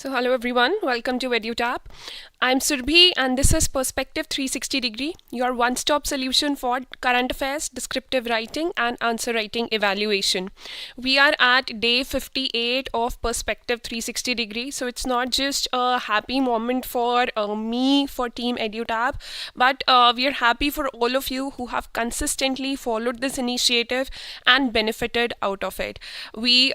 So hello everyone, welcome to EduTap. I'm Surbhi and this is Perspective 360 Degree, your one-stop solution for current affairs, descriptive writing and answer writing evaluation. We are at day 58 of Perspective 360 Degree, so it's not just a happy moment for me, for Team EduTap, but we are happy for all of you who have consistently followed this initiative and benefited out of it. We,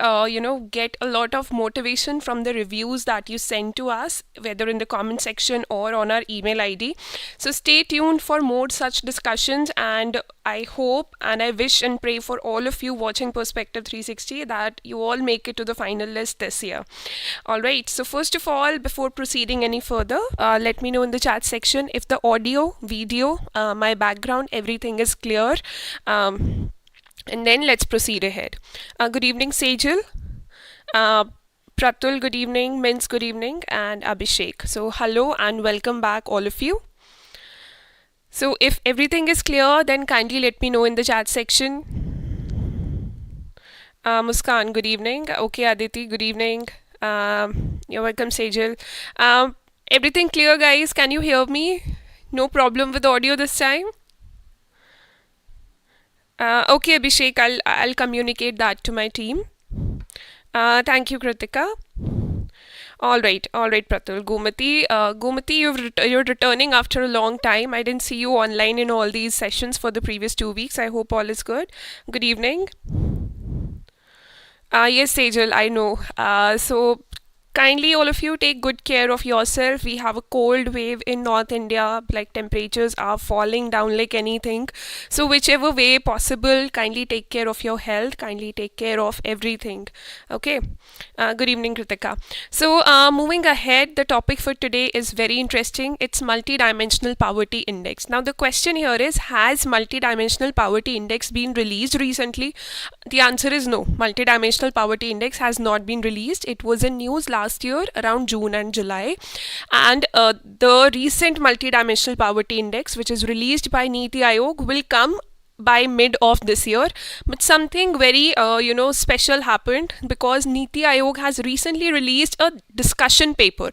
get a lot of motivation from the reviews that you send to us, whether in the comment section or on our email ID. So stay tuned for more such discussions, and I hope and I wish and pray for all of you watching Perspective 360 that you all make it to the final list this year. All right, so first of all, before proceeding any further, let me know in the chat section if the audio, video, my background, everything is clear. And then let's proceed ahead. Good evening, Sejal. Pratul, good evening. Mins, good evening. And Abhishek. So, hello and welcome back, all of you. So, if everything is clear, then kindly let me know in the chat section. Muskan, good evening. Okay, Aditi, good evening. You're welcome, Sejal. Everything clear, guys? Can you hear me? No problem with audio this time? Okay, Abhishek, I'll communicate that to my team. Thank you, Kritika. All right, Pratul. Gomati, you're returning after a long time. I didn't see you online in all these sessions for the previous 2 weeks. I hope all is good. Good evening. Yes, Sejal, I know. So kindly all of you take good care of yourself. We have a cold wave in North India, like temperatures are falling down like anything. So whichever way possible, kindly take care of your health, kindly take care of everything. Okay. Good evening, Kritika. So moving ahead, the topic for today is very interesting. It's multidimensional poverty index. Now the question here is, has multidimensional poverty index been released recently? The answer is no. Multidimensional poverty index has not been released. It was in news last year around June and July, and the recent multidimensional poverty index, which is released by Niti Aayog, will come by mid of this year. But something very special happened, because Niti Aayog has recently released a discussion paper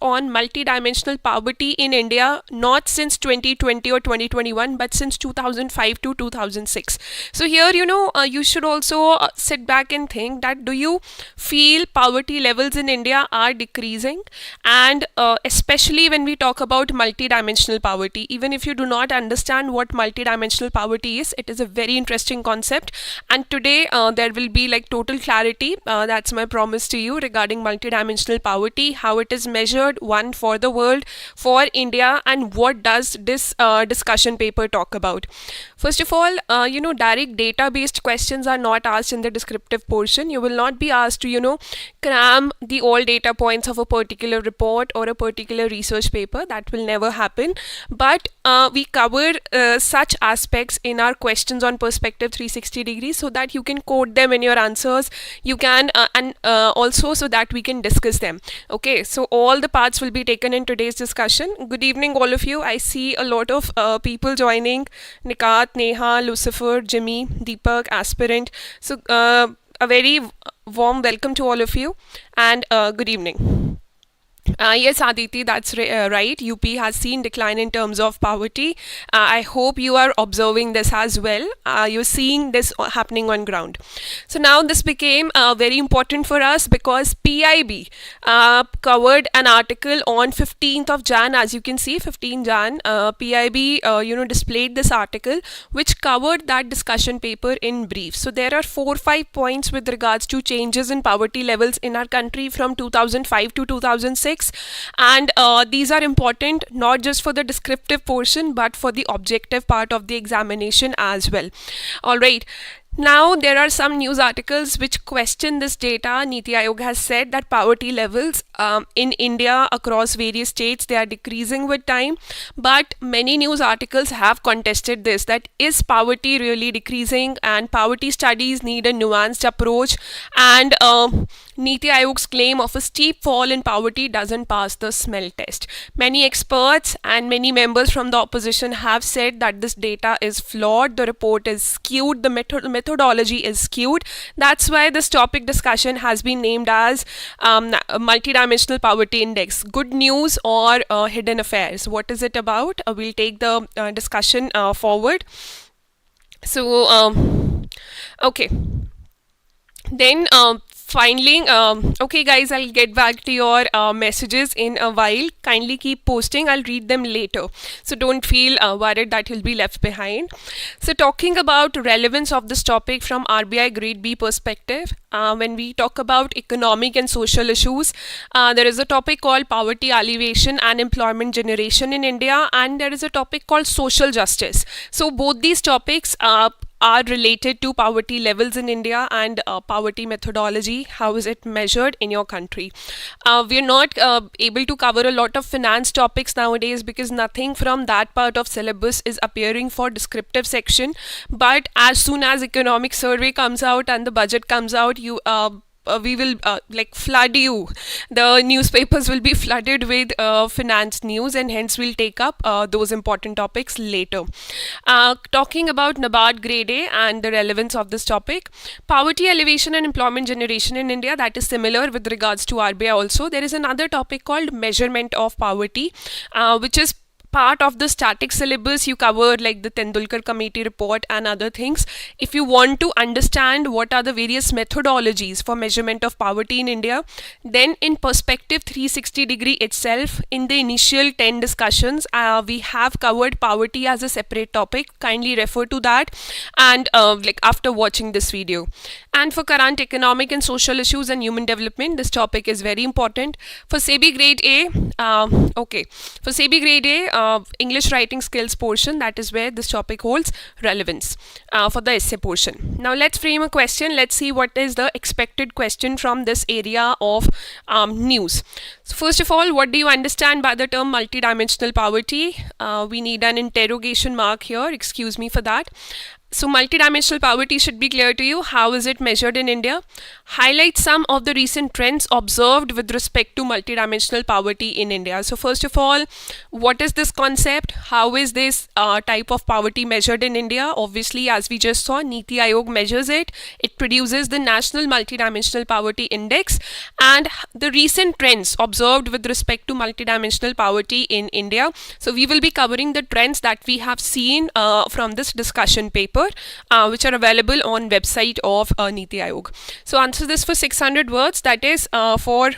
on multidimensional poverty in India, not since 2020 or 2021 but since 2005 to 2006. So here you should also sit back and think that, do you feel poverty levels in India are decreasing? And especially when we talk about multidimensional poverty, even if you do not understand what multidimensional poverty is, it is a very interesting concept, and today there will be like total clarity. That's my promise to you regarding multidimensional poverty, how it is measured, one for the world, for India, and what does this discussion paper talk about. First of all, direct data based questions are not asked in the descriptive portion. You will not be asked to cram the all data points of a particular report or a particular research paper. That will never happen. But we cover such aspects in our questions on Perspective 360 degrees, so that you can quote them in your answers. You can and also so that we can discuss them. Okay, so all the parts will be taken in today's discussion. Good evening, all of you. I see a lot of people joining: Nikat, Neha, Lucifer, Jimmy, Deepak, Aspirant. So a very warm welcome to all of you, and good evening. Yes, Aditi, that's right. UP has seen decline in terms of poverty. I hope you are observing this as well. You're seeing this happening on ground. So now this became very important for us, because PIB covered an article on 15th of Jan. As you can see, 15 Jan, PIB displayed this article which covered that discussion paper in brief. So there are 4-5 points with regards to changes in poverty levels in our country from 2005 to 2006. And these are important not just for the descriptive portion but for the objective part of the examination as well. All right. Now, there are some news articles which question this data. Niti Aayog has said that poverty levels in India across various states, they are decreasing with time. But many news articles have contested this, that is poverty really decreasing, and poverty studies need a nuanced approach. And Niti Aayog's claim of a steep fall in poverty doesn't pass the smell test. Many experts and many members from the opposition have said that this data is flawed, the report is skewed, the methodology is skewed. That's why this topic discussion has been named as Multidimensional Poverty Index. Good news or hidden affairs? What is it about? We'll take the discussion forward. So, okay. Then finally, okay guys, I'll get back to your messages in a while. Kindly keep posting. I'll read them later. So don't feel worried that you'll be left behind. So talking about relevance of this topic from RBI Grade B perspective, when we talk about economic and social issues, there is a topic called poverty alleviation and employment generation in India, and there is a topic called social justice. So both these topics are related to poverty levels in India and poverty methodology. How is it measured in your country? We're not able to cover a lot of finance topics nowadays because nothing from that part of syllabus is appearing for descriptive section. But as soon as economic survey comes out and the budget comes out, we will like flood you. The newspapers will be flooded with finance news, and hence we'll take up those important topics later. Talking about NABARD Grade A and the relevance of this topic, poverty alleviation and employment generation in India, that is similar with regards to RBI also. There is another topic called measurement of poverty, which is part of the static syllabus. You cover like the Tendulkar committee report and other things. If you want to understand what are the various methodologies for measurement of poverty in India, then in perspective 360 degree itself, in the initial 10 discussions, we have covered poverty as a separate topic. Kindly refer to that and like after watching this video. And for current economic and social issues and human development, this topic is very important. For SEBI Grade A, for SEBI Grade A, English writing skills portion, that is where this topic holds relevance for the essay portion. Now let's frame a question. Let's see what is the expected question from this area of news. So first of all, what do you understand by the term multidimensional poverty? We need an interrogation mark here. Excuse me for that. So multidimensional poverty should be clear to you. How is it measured in India? Highlight some of the recent trends observed with respect to multidimensional poverty in India. So first of all, what is this concept? How is this type of poverty measured in India? Obviously, as we just saw, Niti Aayog measures it. It produces the National Multidimensional Poverty Index, and the recent trends observed with respect to multidimensional poverty in India. So we will be covering the trends that we have seen from this discussion paper, which are available on website of Niti Aayog. So answer this for 600 words, that is for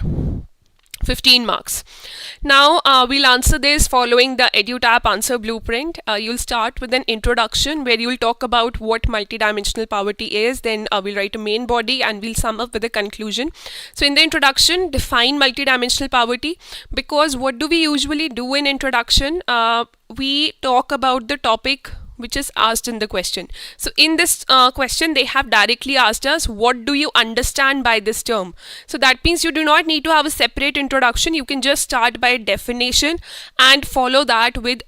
15 marks. Now we'll answer this following the EduTap answer blueprint. You'll start with an introduction where you'll talk about what multidimensional poverty is. Then we'll write a main body and we'll sum up with a conclusion. So in the introduction, define multidimensional poverty, because what do we usually do in introduction? We talk about the topic which is asked in the question. So in this question, they have directly asked us, what do you understand by this term? So that means you do not need to have a separate introduction. You can just start by definition and follow that with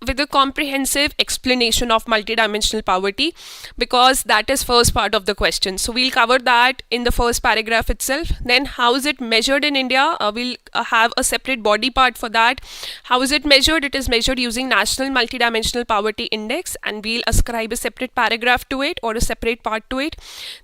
with a comprehensive explanation of multidimensional poverty, because that is first part of the question. So we'll cover that in the first paragraph itself. Then how is it measured in India? We'll have a separate body part for that. How is it measured? It is measured using National Multidimensional Poverty Index, and we'll ascribe a separate paragraph to it or a separate part to it.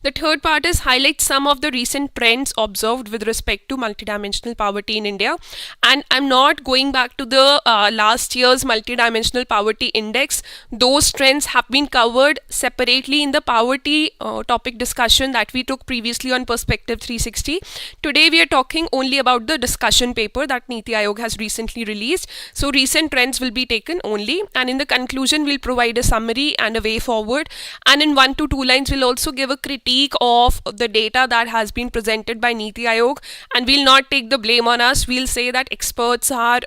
The third part is highlight some of the recent trends observed with respect to multidimensional poverty in India. And I'm not going back to the last year's multidimensional poverty index. Those trends have been covered separately in the poverty topic discussion that we took previously on Perspective 360. Today we are talking only about the discussion paper that Niti Aayog has recently released. So recent trends will be taken only, and in the conclusion we'll provide a summary and a way forward, and in 1 to 2 lines we'll also give a critique of the data that has been presented by Niti Aayog, and we'll not take the blame on us. We'll say that experts are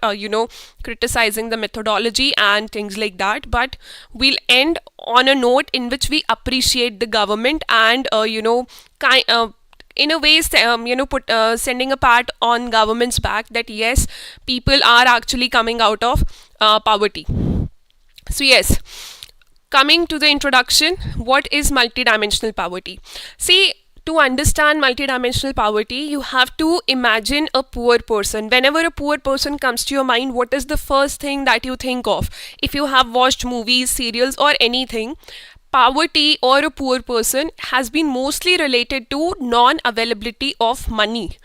criticizing the methodology and things like that, but we'll end on a note in which we appreciate the government and in a way sending a pat on government's back that yes, people are actually coming out of poverty. So yes, coming to the introduction, what is multidimensional poverty? See, to understand multidimensional poverty, you have to imagine a poor person. Whenever a poor person comes to your mind, what is the first thing that you think of? If you have watched movies, serials, or anything, poverty or a poor person has been mostly related to non-availability of money.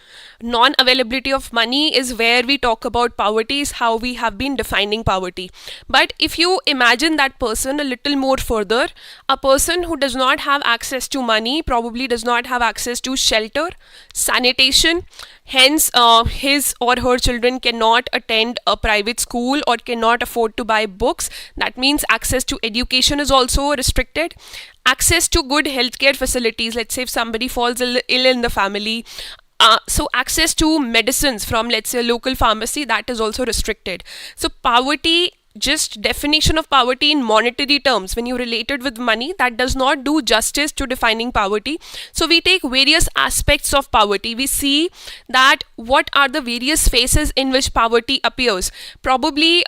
Non-availability of money is where we talk about poverty, is how we have been defining poverty. But if you imagine that person a little more further, a person who does not have access to money probably does not have access to shelter, sanitation, hence his or her children cannot attend a private school or cannot afford to buy books. That means access to education is also restricted. Access to good healthcare facilities, let's say if somebody falls ill in the family, so access to medicines from, let's say, a local pharmacy, that is also restricted. So poverty, just definition of poverty in monetary terms, when you relate it with money, that does not do justice to defining poverty. So we take various aspects of poverty. We see that what are the various phases in which poverty appears. Probably,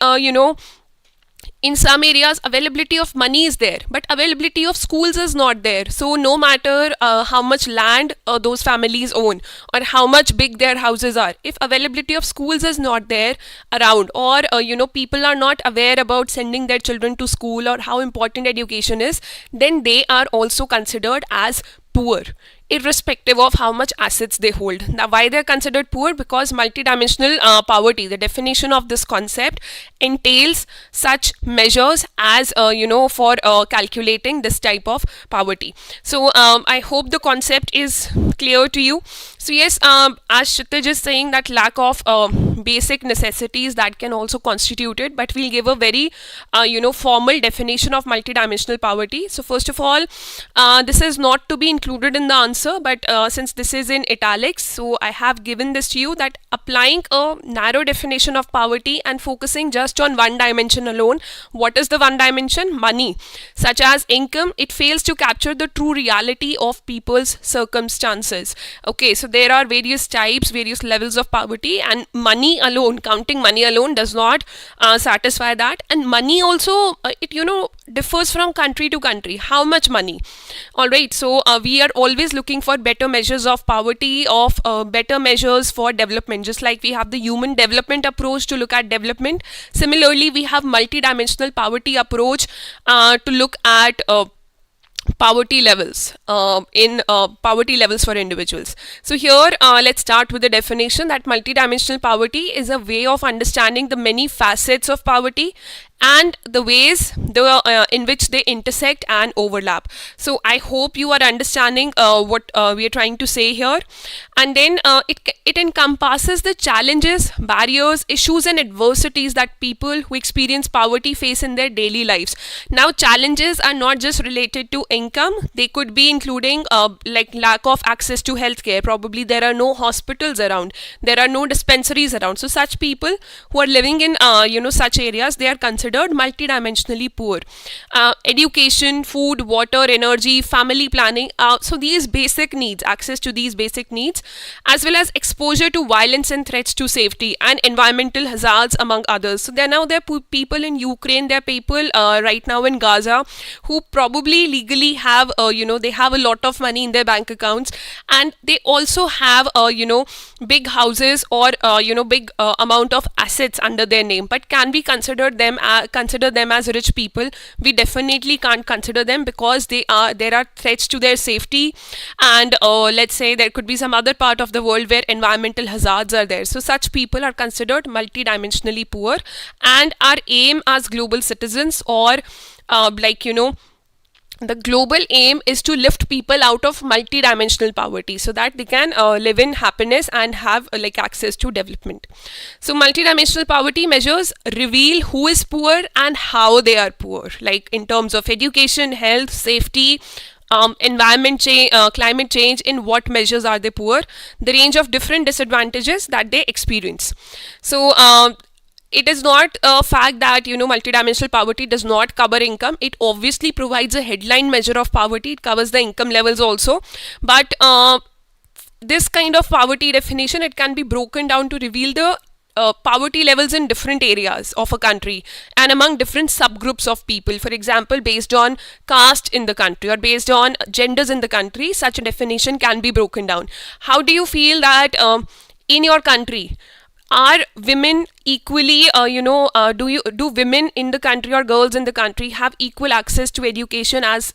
in some areas availability of money is there, but availability of schools is not there. So no matter how much land those families own or how much big their houses are, if availability of schools is not there around, or people are not aware about sending their children to school or how important education is, then they are also considered as poor, irrespective of how much assets they hold. Now, why they're considered poor? Because multidimensional poverty, the definition of this concept, entails such measures as for calculating this type of poverty. So I hope the concept is clear to you. So yes, as Kshitij is saying, that lack of basic necessities, that can also constitute it, but we'll give a very formal definition of multidimensional poverty. So first of all, this is not to be included in the answer, but since this is in italics, so I have given this to you, that applying a narrow definition of poverty and focusing just on one dimension alone. What is the one dimension? Money. Such as income, it fails to capture the true reality of people's circumstances. Okay, so there are various types, various levels of poverty, and money alone, counting money alone, does not satisfy that. And money also, it differs from country to country. How much money? All right, so we are always looking for better measures of poverty, of better measures for development. Just like we have the human development approach to look at development, similarly we have multidimensional poverty approach to look at poverty levels poverty levels for individuals. So here let's start with the definition, that multidimensional poverty is a way of understanding the many facets of poverty and the ways in which they intersect and overlap. So I hope you are understanding what we are trying to say here. And then it encompasses the challenges, barriers, issues and adversities that people who experience poverty face in their daily lives. Now, challenges are not just related to income. They could be including like lack of access to healthcare. Probably there are no hospitals around. There are no dispensaries around. So such people who are living in such areas, they are considered multidimensionally poor. Education, food, water, energy, family planning. So these basic needs, access to these basic needs, as well as exposure to violence and threats to safety and environmental hazards, among others. So there are people in Ukraine, there are people right now in Gaza who probably legally have, they have a lot of money in their bank accounts, and they also have, big houses or, big amount of assets under their name, but can we consider them as rich people? We definitely can't consider them, because there are threats to their safety, and let's say there could be some other part of the world where environmental hazards are there. So such people are considered multidimensionally poor, and our aim as global citizens, or the global aim is to lift people out of multidimensional poverty so that they can live in happiness and have access to development. So multidimensional poverty measures reveal who is poor and how they are poor, like in terms of education, health, safety, environment change, climate change, in what measures are they poor, the range of different disadvantages that they experience. So it is not a fact that multidimensional poverty does not cover income. It obviously provides a headline measure of poverty. It covers the income levels also, but this kind of poverty definition, it can be broken down to reveal the poverty levels in different areas of a country and among different subgroups of people. For example, based on caste in the country or based on genders in the country, such a definition can be broken down. How do you feel that in your country, are women equally do women in the country or girls in the country have equal access to education as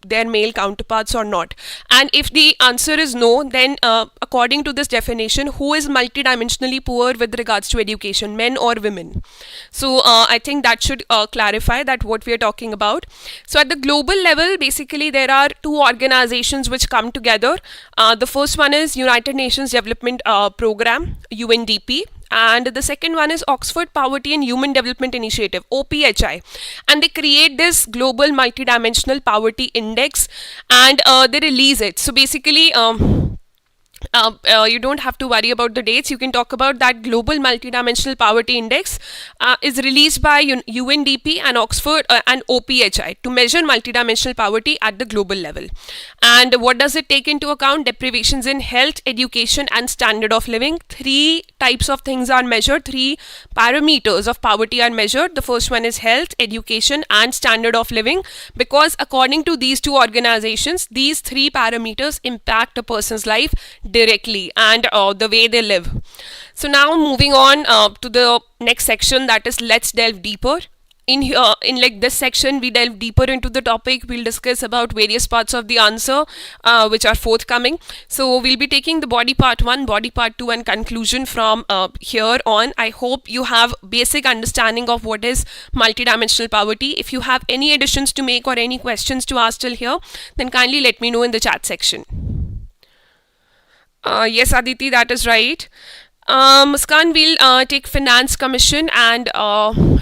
their male counterparts or not? And if the answer is no, then according to this definition, who is multidimensionally poor with regards to education, men or women? So I think that should clarify that what we are talking about. So at the global level, basically there are two organizations which come together. The first one is United Nations Development Program, UNDP, and the second one is Oxford Poverty and Human Development Initiative, OPHI, and they create this global multidimensional poverty index, and they release it. So basically you don't have to worry about the dates. You can talk about that global multidimensional poverty index is released by UNDP and Oxford and OPHI to measure multidimensional poverty at the global level. And what does it take into account? Deprivations in health, education and standard of living. Three types of things are measured. Three parameters of poverty are measured. The first one is health, education and standard of living, because according to these two organizations, these three parameters impact a person's life directly and the way they live. So now moving on to the next section, that is let's delve deeper. In here, in like this section, we delve deeper into the topic. We'll discuss about various parts of the answer which are forthcoming. So we'll be taking the body part 1, body part 2 and conclusion from here on. I hope you have basic understanding of what is multidimensional poverty. If you have any additions to make or any questions to ask till here, then kindly let me know in the chat section. Yes, Aditi, that is right. Muskan will take Finance Commission and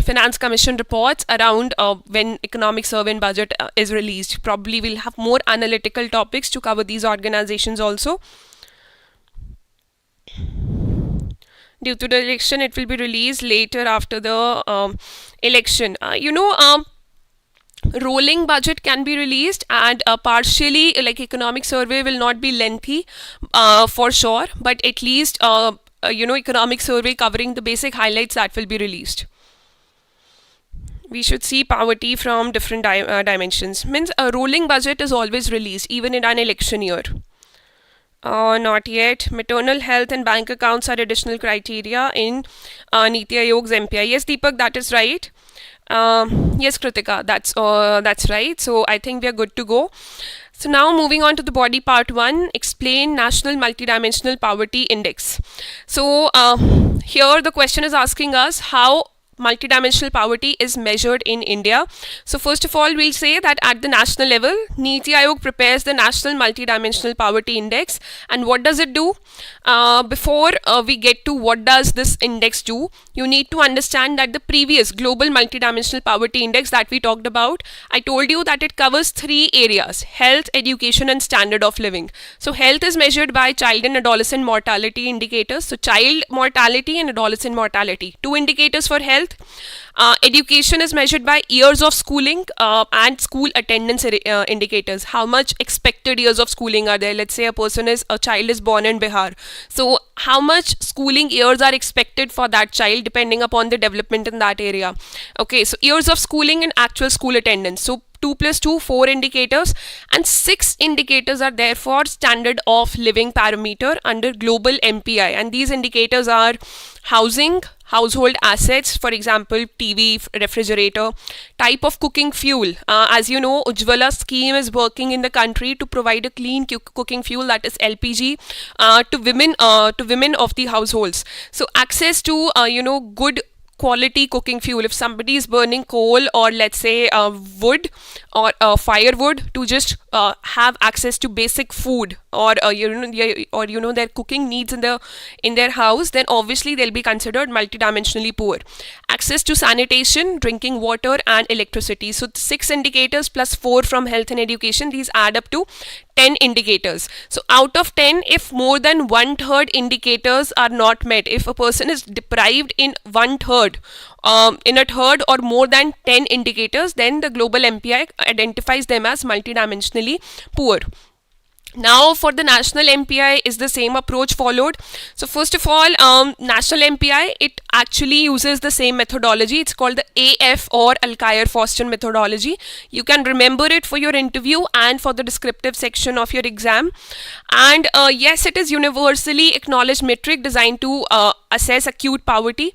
Finance Commission reports around when Economic Survey and Budget is released. Probably we'll have more analytical topics to cover these organizations also. Due to the election, it will be released later after the election. Rolling budget can be released, and partially like economic survey will not be lengthy for sure, but at least economic survey covering the basic highlights, that will be released. We should see poverty from different dimensions. Means a rolling budget is always released even in an election year. Not yet. Maternal health and bank accounts are additional criteria in Niti Aayog's MPI. Yes, Deepak, that is right. Yes, Kritika, that's right. So I think we are good to go. So now moving on to the body part 1, explain National Multidimensional Poverty Index. So here the question is asking us how multidimensional poverty is measured in India. So first of all, we'll say that at the national level, Niti Aayog prepares the National Multidimensional Poverty Index. And what does it do? Before we get to what does this index do, you need to understand that the previous Global Multidimensional Poverty Index that we talked about, I told you that it covers 3 areas: health, education and standard of living. So health is measured by child and adolescent mortality indicators. So child mortality and adolescent mortality, 2 indicators for health. Education is measured by years of schooling and school attendance indicators. How much expected years of schooling are there? Let's say a child is born in Bihar. So how much schooling years are expected for that child depending upon the development in that area. Okay, so years of schooling and actual school attendance. So 2 plus 2, 4 indicators, and 6 indicators are there for standard of living parameter under global MPI. And these indicators are housing, household assets, for example, TV, refrigerator, type of cooking fuel. As you know, Ujjwala scheme is working in the country to provide a clean cooking fuel, that is LPG, to women of the households. So access to good quality cooking fuel. If somebody is burning coal or let's say wood or firewood to just have access to basic food or their cooking needs in their house, then obviously they'll be considered multidimensionally poor. Access to sanitation, drinking water and electricity. So 6 indicators plus 4 from health and education, these add up to 10 indicators. So out of 10, if more than 1/3 indicators are not met, if a person is deprived in 1/3, in a third or more than 10 indicators, then the global MPI identifies them as multidimensionally poor. Now for the national MPI, is the same approach followed. So first of all, national MPI, it actually uses the same methodology. It's called the AF or Alkire-Foster methodology. You can remember it for your interview and for the descriptive section of your exam. And yes, it is universally acknowledged metric designed to assess acute poverty.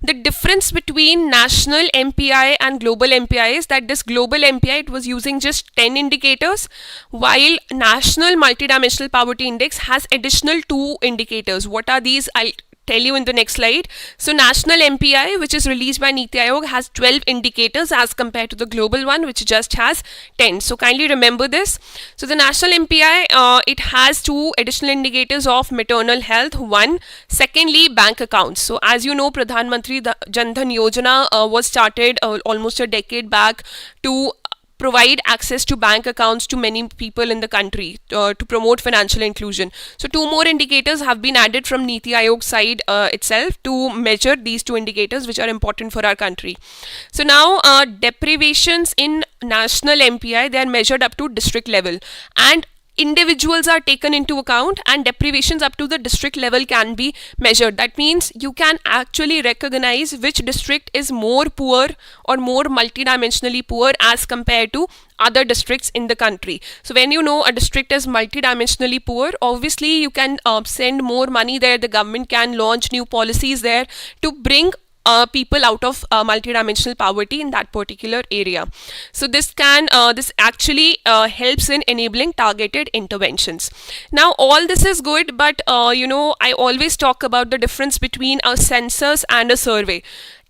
The difference between national MPI and global MPI is that this global MPI, it was using just 10 indicators, while national multidimensional poverty index has additional 2 indicators. What are these? I'll tell you in the next slide. So national MPI, which is released by Niti Aayog, has 12 indicators as compared to the global one, which just has 10. So kindly remember this. So the national MPI, it has 2 additional indicators of maternal health. One, secondly, bank accounts. So as you know, Pradhan Mantri Jan Dhan Yojana was started almost a decade back to provide access to bank accounts to many people in the country to promote financial inclusion. So 2 more indicators have been added from Niti Aayog side itself to measure these 2 indicators which are important for our country. So now deprivations in national MPI, they are measured up to district level, and individuals are taken into account, and deprivations up to the district level can be measured. That means you can actually recognize which district is more poor or more multidimensionally poor as compared to other districts in the country. So when you know a district is multidimensionally poor, obviously you can send more money there. The government can launch new policies there to bring people out of multidimensional poverty in that particular area. So this actually helps in enabling targeted interventions. Now all this is good, but I always talk about the difference between a census and a survey.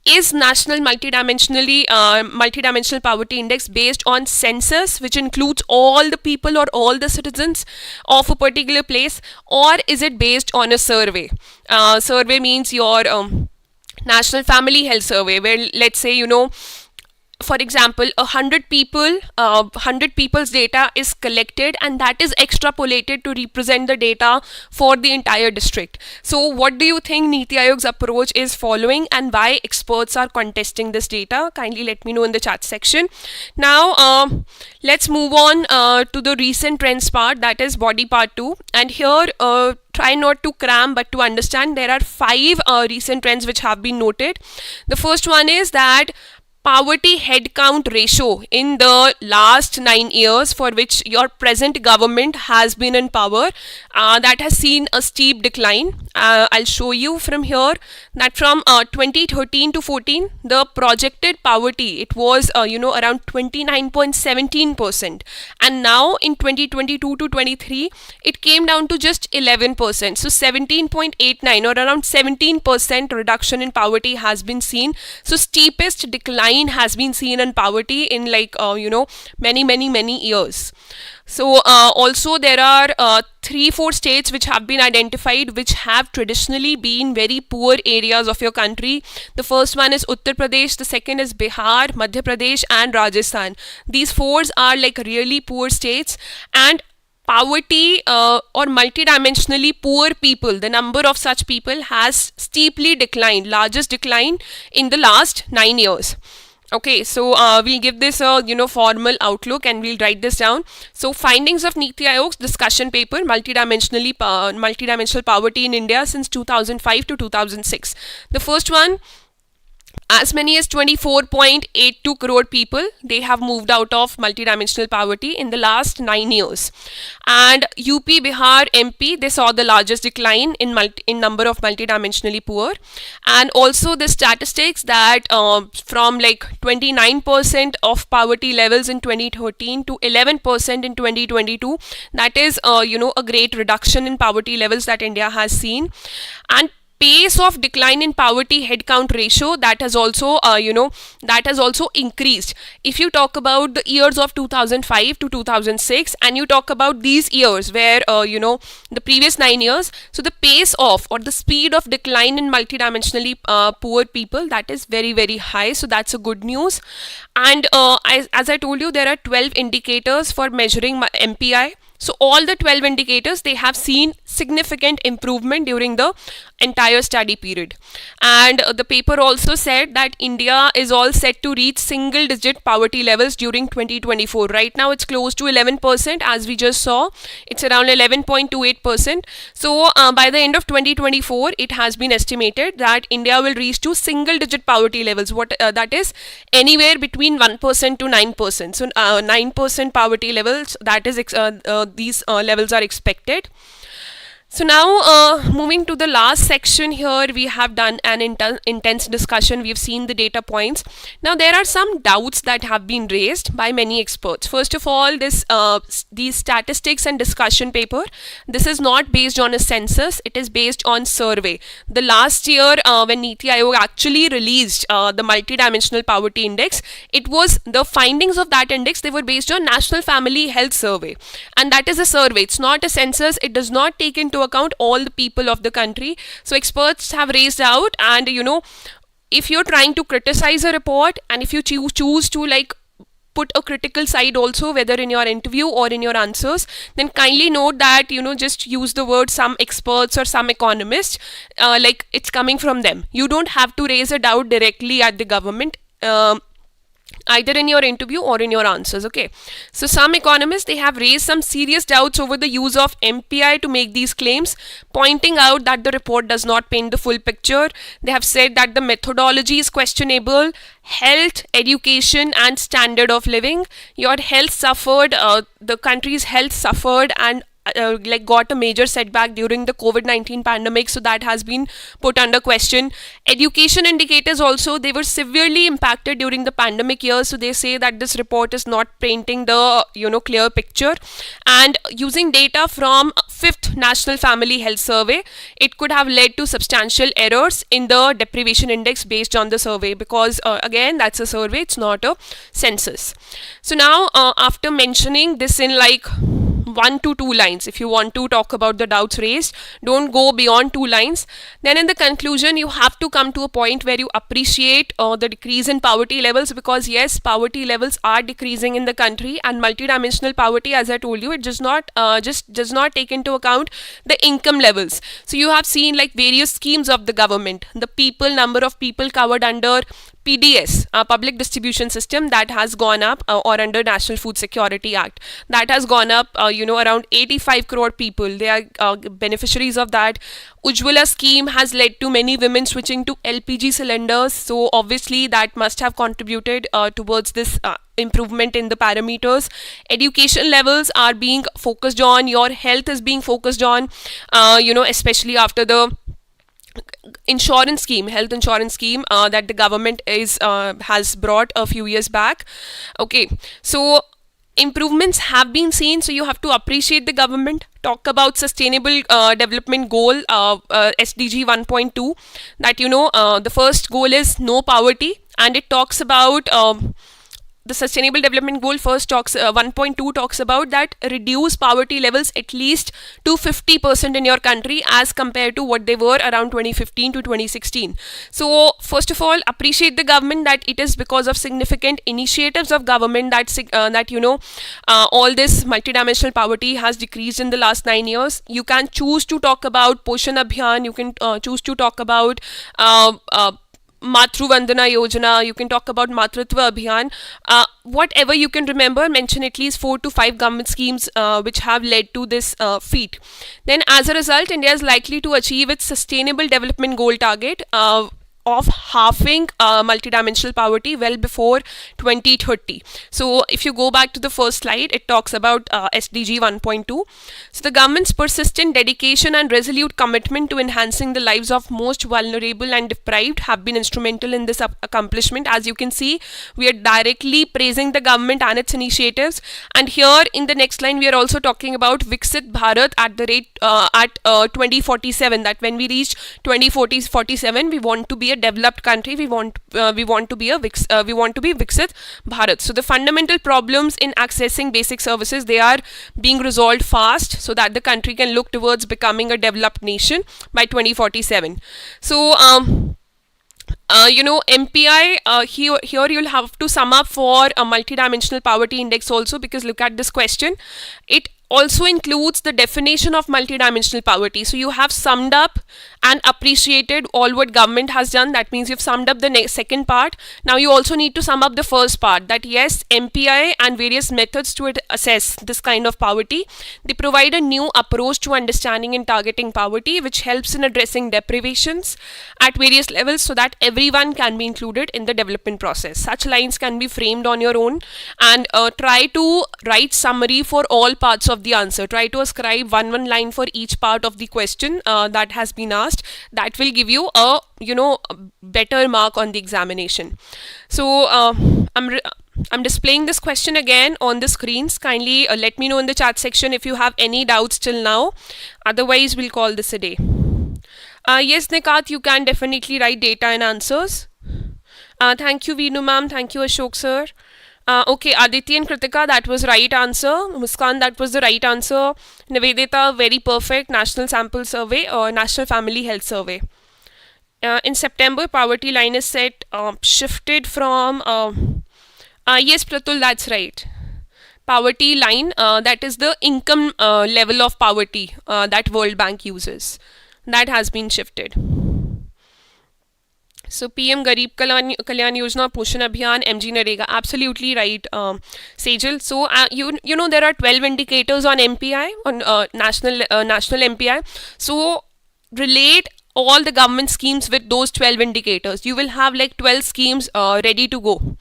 Is national multidimensional poverty index based on census, which includes all the people or all the citizens of a particular place, or is it based on a survey? Survey means your National Family Health Survey, where let's say, for example, 100 people's data is collected, and that is extrapolated to represent the data for the entire district. So what do you think Niti Aayog's approach is following, and why experts are contesting this data? Kindly let me know in the chat section. Now let's move on to the recent trends part, that is body part 2. And here try not to cram but to understand. There are 5 recent trends which have been noted. The first one is that poverty headcount ratio in the last 9 years for which your present government has been in power, that has seen a steep decline. I'll show you from here that from 2013 to 14, the projected poverty, it was around 29.17%, and now in 2022 to 23, it came down to just 11%. So 17.89 or around 17% reduction in poverty has been seen. So steepest decline has been seen in poverty in many years. So also there are 3-4 states which have been identified which have traditionally been very poor areas of your country. The first one is Uttar Pradesh, the second is Bihar, Madhya Pradesh and Rajasthan. These 4 are like really poor states, and poverty or multidimensionally poor people, the number of such people has steeply declined, largest decline in the last 9 years. Okay, so we'll give this a formal outlook and we'll write this down. So findings of Niti Aayog's discussion paper, multidimensional poverty in India since 2005 to 2006. The first one, as many as 24.82 crore people, they have moved out of multidimensional poverty in the last 9 years. And UP, Bihar, MP, they saw the largest decline in number of multidimensionally poor. And also the statistics that from like 29% of poverty levels in 2013 to 11% in 2022, that is a great reduction in poverty levels that India has seen. And pace of decline in poverty headcount ratio, that has also increased. If you talk about the years of 2005 to 2006 and you talk about these years where the previous 9 years, so the pace of or the speed of decline in multidimensionally poor people, that is very, very high. So that's a good news. And as I told you, there are 12 indicators for measuring MPI. So all the 12 indicators, they have seen significant improvement during the entire study period. And the paper also said that India is all set to reach single digit poverty levels during 2024. Right now it's close to 11%, as we just saw. It's around 11.28%. So by the end of 2024, it has been estimated that India will reach to single digit poverty levels. What that is anywhere between 1% to 9%. So 9% poverty levels, that is these levels are expected. So now moving to the last section here, we have done an intense discussion. We've seen the data points. Now there are some doubts that have been raised by many experts. First of all, these statistics and discussion paper, this is not based on a census, it is based on survey. The last year when Niti Aayog actually released the multidimensional poverty index, it was the findings of that index, they were based on National Family Health Survey. And that is a survey, it's not a census, it does not take into account all the people of the country. So experts have raised out, and if you're trying to criticize a report, and if you choose to like put a critical side also, whether in your interview or in your answers, then kindly note that just use the word some experts or some economists, like it's coming from them. You don't have to raise a doubt directly at the government, either in your interview or in your answers. Okay, so some economists, they have raised some serious doubts over the use of MPI to make these claims, pointing out that the report does not paint the full picture. They have said that the methodology is questionable. Health, education and standard of living, your health suffered, the country's health suffered and like got a major setback during the COVID-19 pandemic, so that has been put under question. Education indicators also, they were severely impacted during the pandemic years, so they say that this report is not painting the clear picture. And using data from 5th National Family Health Survey, it could have led to substantial errors in the deprivation index based on the survey, because again, that's a survey, it's not a census. So now after mentioning this in like 1 to 2 lines, if you want to talk about the doubts raised, don't go beyond 2 lines. Then in the conclusion, you have to come to a point where you appreciate the decrease in poverty levels, because yes, poverty levels are decreasing in the country, and multidimensional poverty, as I told you, it does not does not take into account the income levels. So you have seen like various schemes of the government, the number of people covered under PDS, public distribution system, that has gone up, or under National Food Security Act, that has gone up, around 85 crore people, they are beneficiaries of that. Ujjwala scheme has led to many women switching to LPG cylinders, so obviously that must have contributed towards this improvement in the parameters. Education levels are being focused on, your health is being focused on, especially after the health insurance scheme that the government has brought a few years back. Okay, so improvements have been seen, so you have to appreciate the government. Talk about sustainable development goal, SDG 1.2, that the first goal is no poverty, and it talks about the sustainable development goal first talks 1.2 talks about that reduce poverty levels at least to 50% in your country as compared to what they were around 2015 to 2016. So first of all, appreciate the government that it is because of significant initiatives of government that all this multidimensional poverty has decreased in the last 9 years. You can choose to talk about Poshan Abhiyan, you can choose to talk about Matru Vandana Yojana, you can talk about Matritva Abhiyan, whatever you can remember, mention at least 4 to 5 government schemes which have led to this feat. Then as a result, India is likely to achieve its sustainable development goal target of halving multidimensional poverty well before 2030. So if you go back to the first slide, it talks about SDG 1.2. So the government's persistent dedication and resolute commitment to enhancing the lives of most vulnerable and deprived have been instrumental in this accomplishment. As you can see, we are directly praising the government and its initiatives. And here in the next line, we are also talking about Viksit Bharat at the rate at 2047. That when we reach 2047, we want to be a developed country. We want to be Viksit Bharat. So the fundamental problems in accessing basic services, they are being resolved fast, so that the country can look towards becoming a developed nation by 2047. So MPI, here you'll have to sum up for a multidimensional poverty index also, because look at this question. It also includes the definition of multidimensional poverty. So you have summed up and appreciated all what government has done. That means you've summed up the second part. Now you also need to sum up the first part, that yes, MPI and various methods to assess this kind of poverty. They provide a new approach to understanding and targeting poverty, which helps in addressing deprivations at various levels so that everyone can be included in the development process. Such lines can be framed on your own, and try to write summary for all parts of the answer. Try to ascribe one line for each part of the question that has been asked. That will give you a a better mark on the examination. So I'm displaying this question again on the screens. Kindly let me know in the chat section if you have any doubts till now. Otherwise, we'll call this a day. Yes, Nikat, you can definitely write data and answers. Thank you, Veenu ma'am. Thank you, Ashok sir. Okay, Aditi and Kritika, that was right answer. Muskan, that was the right answer. Nivedita, very perfect. National Sample Survey or National Family Health Survey. In September, poverty line is set, shifted from... yes, Pratul, that's right. Poverty line, that is the income level of poverty that World Bank uses. That has been shifted. So PM Garib Kalyan Yojana, Poshan Abhiyan, MG Narega, absolutely right, Sejal. So you know there are 12 indicators on MPI, on national MPI. So relate all the government schemes with those 12 indicators. You will have like 12 schemes ready to go.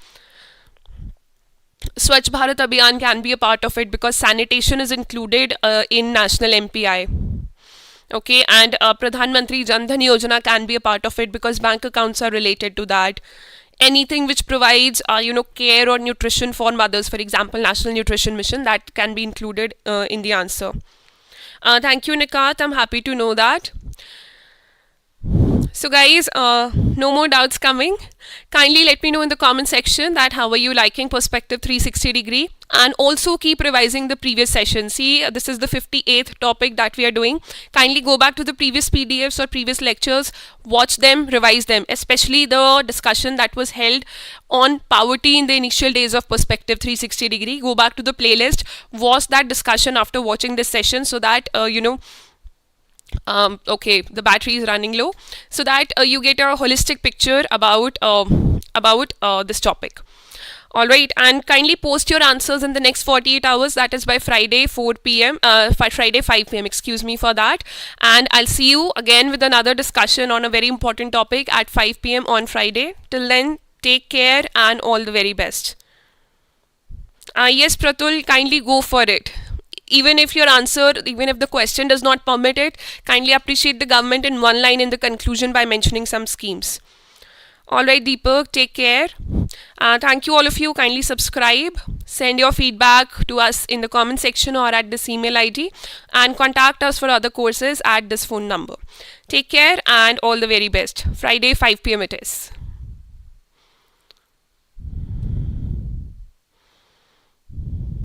Swachh Bharat Abhiyan can be a part of it because sanitation is included in national MPI. Okay, and Pradhan Mantri Jan Dhan Yojana can be a part of it because bank accounts are related to that. Anything which provides care or nutrition for mothers, for example National Nutrition Mission, that can be included in the answer. Thank you, Nikat, I'm happy to know that. So guys, no more doubts coming. Kindly let me know in the comment section that how are you liking Perspective 360 degree, and also keep revising the previous session. See, this is the 58th topic that we are doing. Kindly go back to the previous PDFs or previous lectures, watch them, revise them, especially the discussion that was held on poverty in the initial days of Perspective 360 degree. Go back to the playlist, watch that discussion after watching this session so that okay, the battery is running low, so that you get a holistic picture about this topic. Alright, and kindly post your answers in the next 48 hours, that is by Friday 4 p.m. Friday 5 p.m. excuse me for that, and I'll see you again with another discussion on a very important topic at 5 p.m. on Friday. Till then, take care and all the very best. Yes, Pratul, kindly go for it. Even if your answer, even if the question does not permit it, kindly appreciate the government in one line in the conclusion by mentioning some schemes. Alright, Deepak, take care. Thank you all of you. Kindly subscribe. Send your feedback to us in the comment section or at this email ID, and contact us for other courses at this phone number. Take care and all the very best. Friday 5 p.m. it is.